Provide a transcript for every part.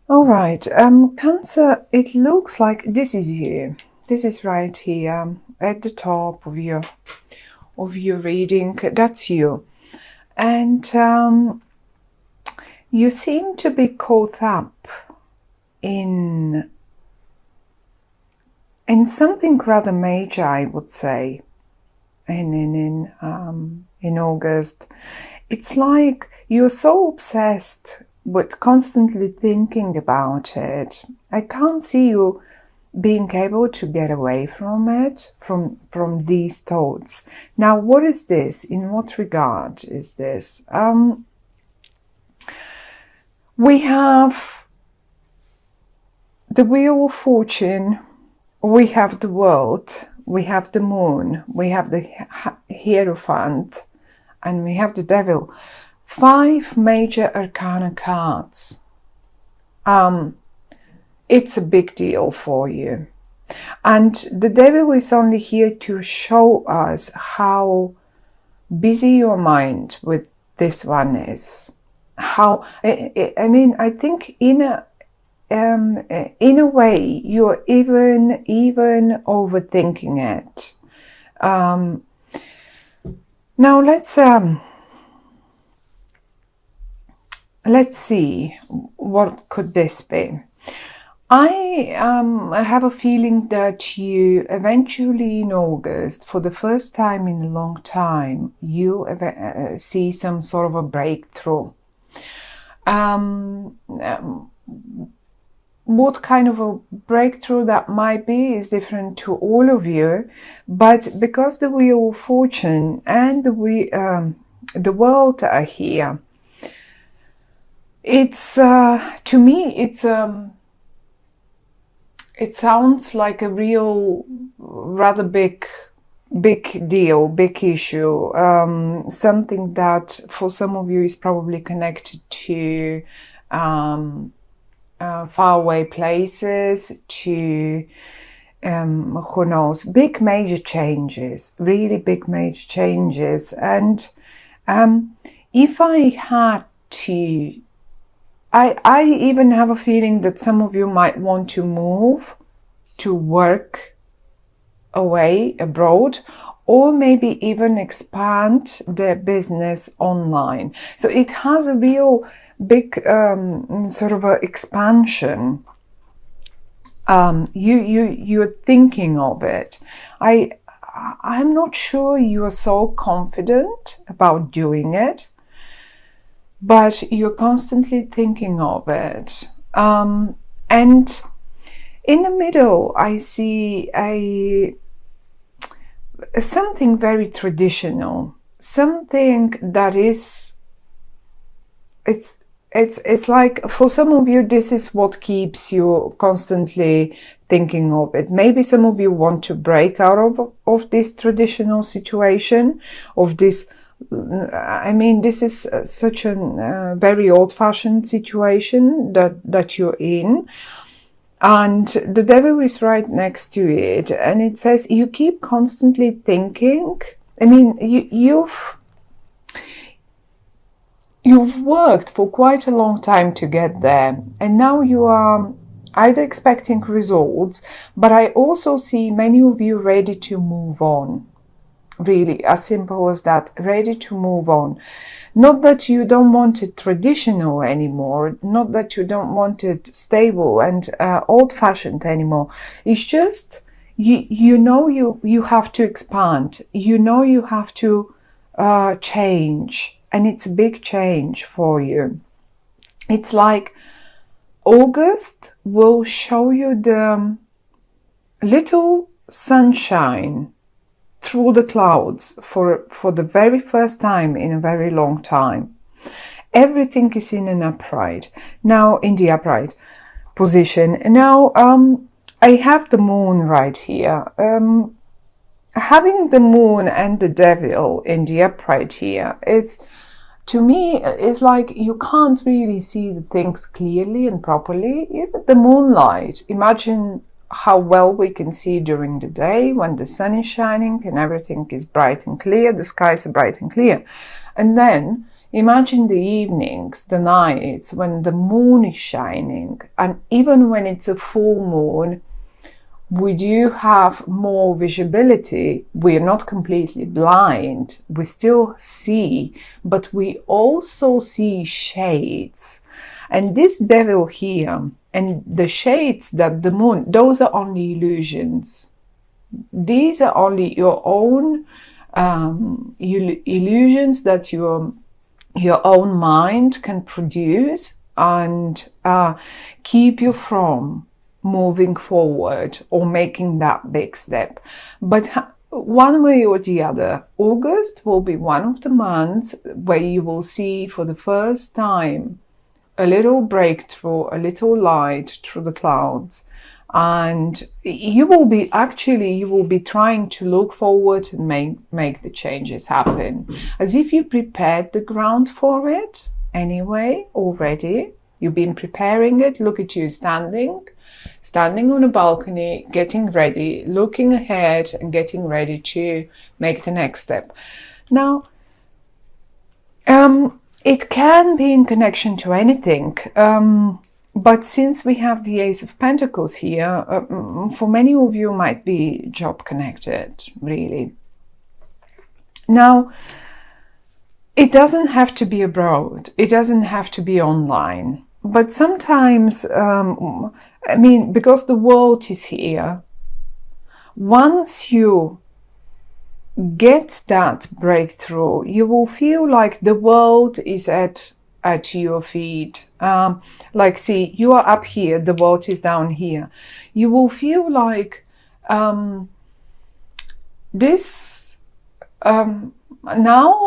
All right, Cancer, it looks like this is you. This is right here at the top of your reading. That's you. And you seem to be caught up in something rather major, I would say. In August, it's like you're so obsessed with constantly thinking about it. I can't see you being able to get away from it, from these thoughts. Now, what is this? In what regard is this? We have the Wheel of Fortune, we have the World, we have the Moon, we have the Hierophant, and we have the Devil. 5 major arcana cards. It's a big deal for you. And the Devil is only here to show us how busy your mind with this one is. How, I mean, I think in a way, you're even overthinking it. Now let's see, what could this be? I have a feeling that you eventually in August, for the first time in a long time, you see some sort of a breakthrough. What kind of a breakthrough that might be is different to all of you, but because the Wheel of Fortune and the World are here, it's to me it sounds like a real rather big deal, big issue, something that for some of you is probably connected to faraway places, to who knows, big major changes, really big major changes. And if I had to, I even have a feeling that some of you might want to move to work away abroad, or maybe even expand their business online. So it has a real big sort of a expansion. You're thinking of it. I'm not sure you are so confident about doing it, but you're constantly thinking of it. And in the middle, I see something very traditional, something that is, it's like for some of you, this is what keeps you constantly thinking of it. Maybe some of you want to break out of this traditional situation, of this. I mean, this is such a very old-fashioned situation that you're in. And the Devil is right next to it. And it says you keep constantly thinking. I mean, you've worked for quite a long time to get there. And now you are either expecting results, but I also see many of you ready to move on. Really, as simple as that, ready to move on. Not that you don't want it traditional anymore, not that you don't want it stable and old-fashioned anymore. It's just you know you have to expand. You know you have to change, and it's a big change for you. It's like August will show you the little sunshine through the clouds for the very first time in a very long time. Everything is in an upright. Now, in the upright position. Now, I have the moon right here. Having the moon and the Devil in the upright here, it's, to me, it's like you can't really see the things clearly and properly. Even the moonlight, imagine how well we can see during the day when the sun is shining and everything is bright and clear, the skies are bright and clear. And then Imagine the evenings, the nights when the moon is shining, and even when it's a full moon, we do have more visibility. We are not completely blind. We still see, but we also see shades. And this devil here and the shades that the moon, those are only illusions. These are only your own illusions that your own mind can produce and keep you from moving forward or making that big step. But one way or the other, August will be one of the months where you will see for the first time a little breakthrough, a little light through the clouds. And you will be trying to look forward and make the changes happen, as if you prepared the ground for it anyway already. You've been preparing it. Look at you standing on a balcony, getting ready, looking ahead and getting ready to make the next step. Now, it can be in connection to anything. But since we have the Ace of Pentacles here, for many of you might be job connected, really. Now, it doesn't have to be abroad. It doesn't have to be online. But sometimes, because the world is here, once you get that breakthrough, you will feel like the world is at your feet. See, you are up here, the world is down here. You will feel like now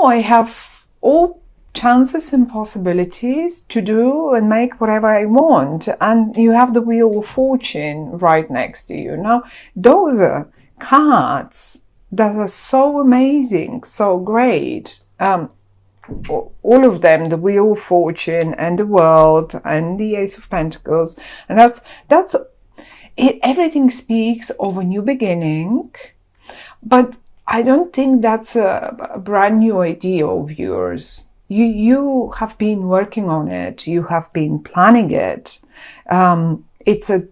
I have all chances and possibilities to do and make whatever I want, and you have the Wheel of Fortune right next to you. Now, those are cards that are so amazing, so great. All of them, the Wheel of Fortune and the World and the Ace of Pentacles, and that's it. Everything speaks of a new beginning, but I don't think that's a brand new idea of yours. You have been working on it. You have been planning it. It's a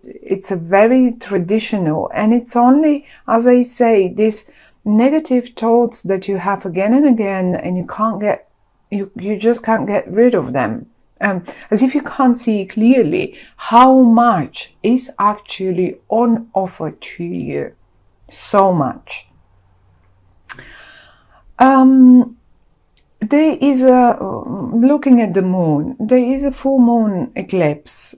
very traditional, and it's only, as I say, these negative thoughts that you have again and again, and you just can't get rid of them. As if you can't see clearly how much is actually on offer to you. So much. There is looking at the moon, there is a full moon eclipse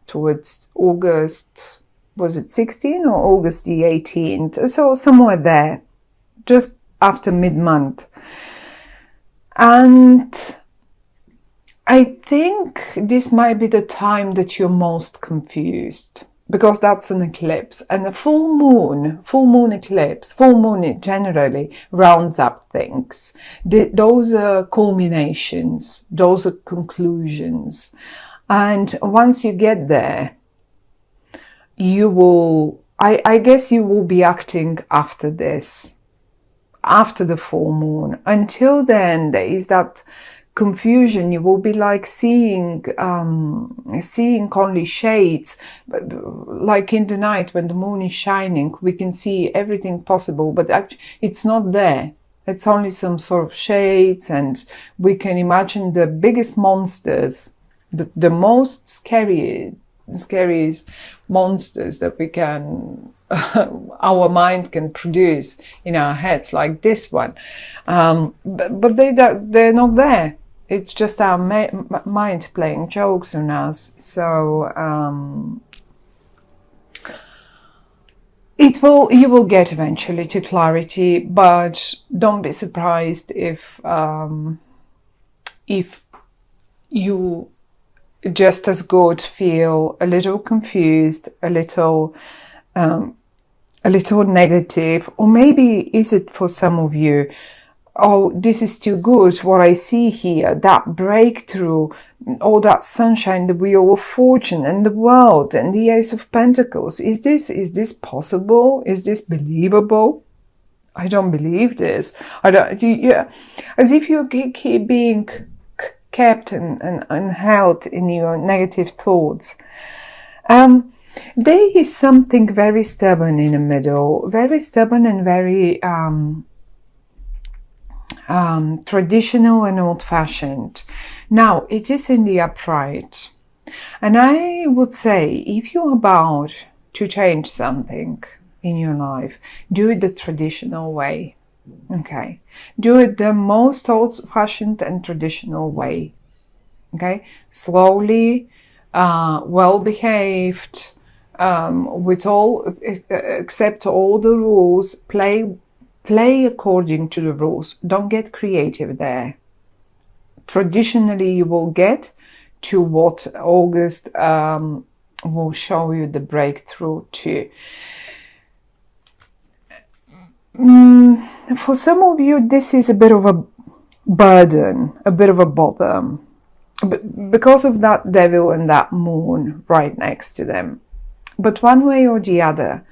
towards August, was it 16 or August the 18th? So somewhere there, just after mid-month. And I think this might be the time that you're most confused, because that's an eclipse, and a full moon eclipse, full moon generally rounds up things. Those are culminations, those are conclusions. And once you get there, you will, I guess you will be acting after this, after the full moon. Until then, there is that confusion. You will be like seeing only shades, like in the night when the moon is shining, we can see everything possible, but actually it's not there. It's only some sort of shades, and we can imagine the biggest monsters, the most scariest monsters that we can our mind can produce in our heads, like this one, but they're not there. It's just our mind playing jokes on us. So you will get eventually to clarity, but don't be surprised if you just as good feel a little confused, a little negative, or maybe is it for some of you, oh, this is too good, what I see here, that breakthrough, all that sunshine, the Wheel of Fortune and the World and the Ace of Pentacles. Is this possible? Is this believable? I don't believe this. I don't. Yeah, as if you keep being kept and held in your negative thoughts. There is something very stubborn in the middle, very stubborn and very traditional and old-fashioned. Now, it is in the upright. And I would say, if you're about to change something in your life, do it the traditional way. Okay? Do it the most old-fashioned and traditional way. Okay? Slowly, well-behaved, with all, accept all the rules, play according to the rules. Don't get creative there. Traditionally, you will get to what August will show you the breakthrough to. For some of you, this is a bit of a burden, a bit of a bother, because of that devil and that moon right next to them. But one way or the other,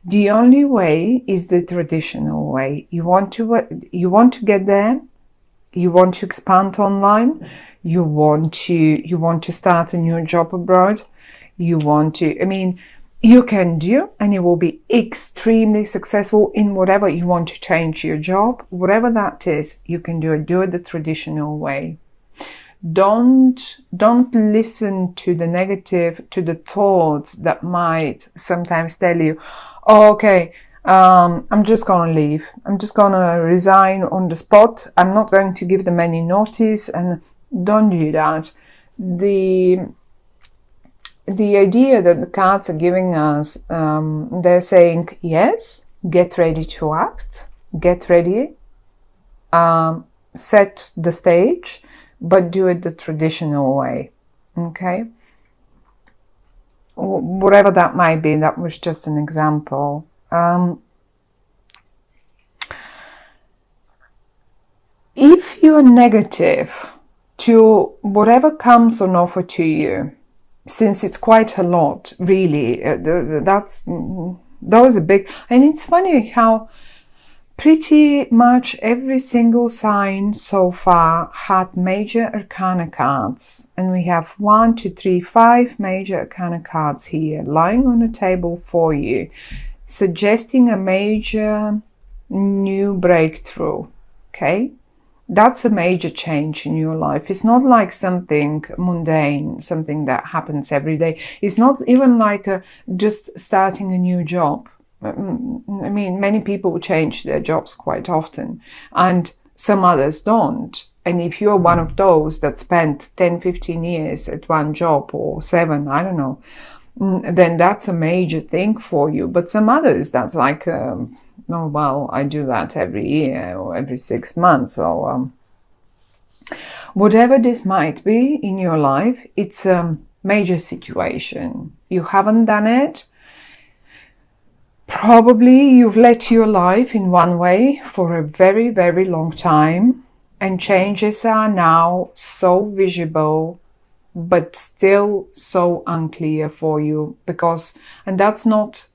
the only way is the traditional way. You want to get there. You want to expand online. You want to start a new job abroad. You want to. I mean, you can do, and you will be extremely successful in whatever you want to change your job, whatever that is. You can do it. Do it the traditional way. Don't listen to the negative, to the thoughts that might sometimes tell you, oh, okay, I'm just going to leave. I'm just going to resign on the spot. I'm not going to give them any notice. And don't do that. The idea that the cards are giving us, they're saying, yes, get ready to act. Get ready. Set the stage. But do it the traditional way, okay? Whatever that might be, that was just an example. If you're negative to whatever comes on offer to you, since it's quite a lot, really, that was a big... And it's funny how pretty much every single sign so far had major arcana cards, and we have 1, 2, 3, 5 major arcana cards here lying on the table for you, suggesting a major new breakthrough. Okay, that's a major change in your life. It's not like something mundane, something that happens every day. It's not even like just starting a new job. I mean, many people change their jobs quite often, and some others don't. And if you're one of those that spent 10, 15 years at one job, or 7, I don't know, then that's a major thing for you. But some others, that's like, oh, well, I do that every year or every 6 months. Or whatever this might be in your life, it's a major situation. You haven't done it. Probably you've led your life in one way for a very, very long time, and changes are now so visible, but still so unclear for you, because, and that's not,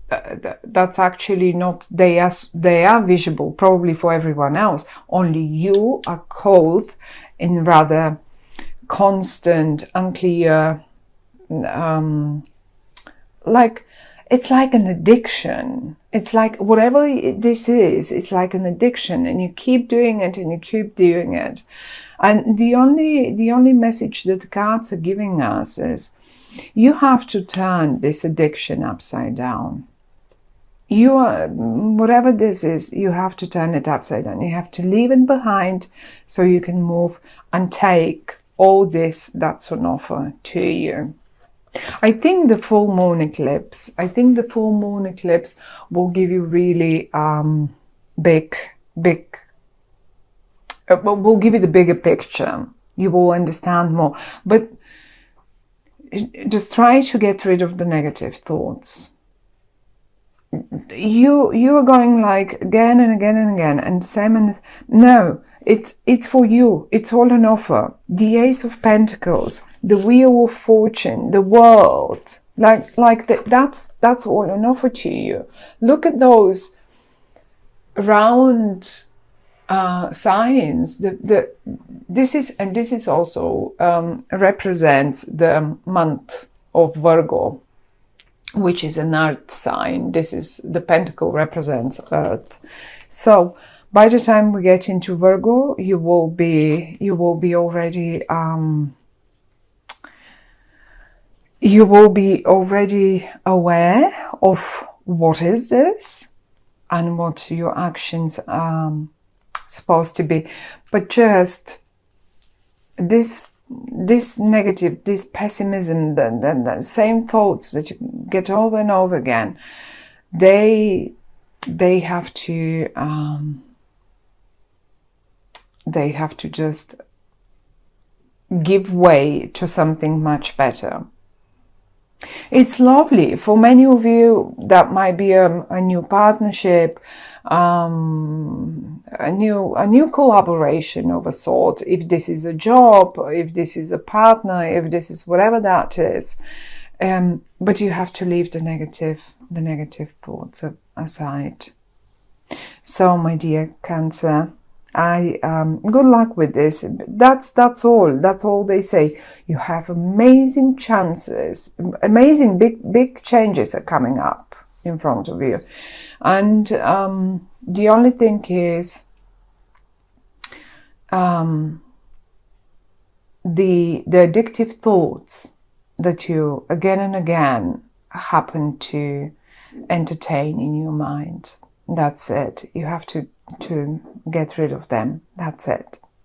that's actually not, they are visible probably for everyone else, only you are caught in rather constant, unclear, like, it's like an addiction. It's like whatever this is, it's like an addiction, and you keep doing it and you keep doing it. And the only message that the cards are giving us is you have to turn this addiction upside down. You are, whatever this is, you have to turn it upside down. You have to leave it behind so you can move and take all this that's on offer to you. I think the full moon eclipse, will give you really will give you the bigger picture. You will understand more. But just try to get rid of the negative thoughts. You are going like again and again and again, and same, and no, it's for you. It's all an offer. The Ace of Pentacles, the Wheel of Fortune, the World, that's all an offer to you. Look at those round signs, this is also represents the month of Virgo, which is an earth sign. This is the pentacle represents earth. So by the time we get into Virgo, you will be already aware of what is this and what your actions are supposed to be. But just this negative, this pessimism, the same thoughts that you get over and over again, they have to just give way to something much better. It's lovely for many of you. That might be a new partnership, a new collaboration of a sort. If this is a job, if this is a partner, if this is whatever that is, but you have to leave the negative thoughts aside. So, my dear Cancer, good luck with this. That's all they say. You have amazing chances, amazing big changes are coming up in front of you, and the only thing is the addictive thoughts that you again and again happen to entertain in your mind. That's it. You have to get rid of them. That's it.